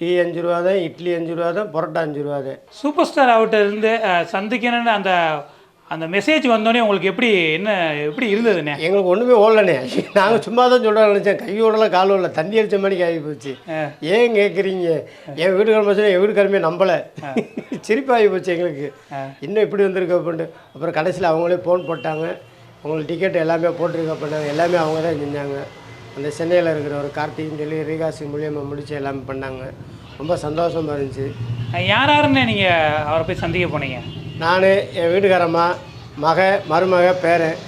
Tea 5 ரூபா தான், இட்லி 5 ரூபா தான், பரோட்டா 5 ரூபா தான். சூப்பர் ஸ்டார் அவர்கிட்ட இருந்து சந்திக்கணும்னு அந்த அந்த மெசேஜ் வந்தோடனே உங்களுக்கு எப்படி இருந்ததுண்ணே? எங்களுக்கு ஒன்றுமே ஓடலண்ணே. நாங்கள் சும்மா தான் சொல்கிறோம் நினச்சேன். கையோடலாம் காலும் இல்லை, தண்ணி அடித்த மணிக்கு ஆகி போச்சு. ஏன் கேட்குறீங்க? என் வீட்டுக்கார மனுஷன் என் வீட்டுக்காரமே நம்பலை. சிரிப்பாகி போச்சு எங்களுக்கு. இன்னும் இப்படி வந்திருக்கு அப்படின்ட்டு. அப்புறம் கடைசியில் அவங்களே ஃபோன் போட்டாங்க, உங்களுக்கு டிக்கெட் எல்லாமே போட்டிருக்க பண்ணாங்க. எல்லாமே அவங்க தான் செஞ்சாங்க. அந்த சென்னையில் இருக்கிற ஒரு கார்த்திக்னு சொல்லி ரீகாசி மூலியமாக முடித்து எல்லாமே பண்ணாங்க. ரொம்ப சந்தோஷமாக இருந்துச்சு. யாருன்னு நீங்கள் அவரை போய் சந்திக்க போனீங்க? நான், என் வீட்டுக்காரம்மா, மருமக, பேரன்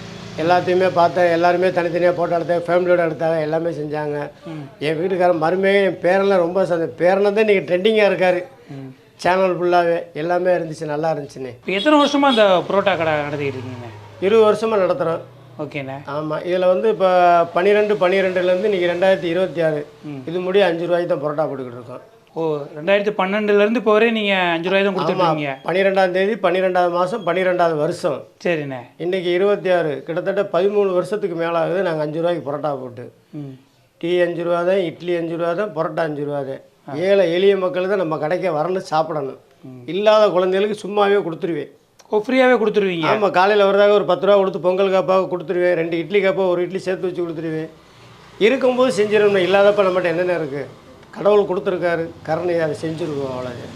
எல்லாத்தையுமே பார்த்தேன். எல்லாருமே தனித்தனியாக ஃபோட்டோ எடுத்தேன், ஃபேமிலியோடு எடுத்தாங்க, எல்லாமே செஞ்சாங்க. என் வீட்டுக்காரன் மருமக, என் பேரெல்லாம் ரொம்ப பேரனை தான் இன்றைக்கி ட்ரெண்டிங்காக இருக்கார். சேனல் ஃபுல்லாகவே எல்லாமே இருந்துச்சு, நல்லா இருந்துச்சுண்ணே. இப்போ எத்தனை வருஷமாக அந்த புரோட்டா கடை நடத்திக்கிட்டு இருக்கீங்க? 20 வருஷமாக நடத்துகிறோம். ஓகேண்ணே. ஆமாம். இதில் வந்து இப்போ 12/12லேருந்து இன்றைக்கி 2026 இது முடிய 5 ரூபாய்க்கு தான் பரோட்டா போட்டுக்கிட்டு இருக்கோம். ஓ, 2012லேருந்து இப்போ வரையும் நீங்கள் 5 ரூபாய் தான் கொடுத்துருக்கீங்க? 12ஆம் தேதி 12ஆவது மாதம் 12ஆவது வருஷம். சரிண்ணே. இன்றைக்கி 26, கிட்டத்தட்ட 13 வருஷத்துக்கு மேலே ஆகுது நாங்கள் 5 ரூபாய்க்கு பரோட்டா போட்டு. டீ 5 ரூபா தான், இட்லி 5 ரூபா தான், பரோட்டா 5 ரூபா தான். ஏழை எளிய மக்கள் தான் நம்ம கடைக்கு வரணும், சாப்பிடணும். இல்லாத குழந்தைகளுக்கு சும்மாவே கொடுத்துருவேன். ஓ, ஃப்ரீயாகவே கொடுத்துருவீங்க? ஆமாம். காலையில் வரதாக ஒரு 10 ரூபா கொடுத்து பொங்கல் காப்பாக கொடுத்துருவேன். 2 இட்லி காப்பாக ஒரு இட்லி சேர்த்து வச்சு கொடுத்துருவேன். இருக்கும்போது செஞ்சிடணும், இல்லாதப்ப நம்மகிட்ட என்னென்ன இருக்குது? கடவுள் கொடுத்துருக்காரு, கருணை, அதை செஞ்சுருக்கோம், அவ்வளோதான்.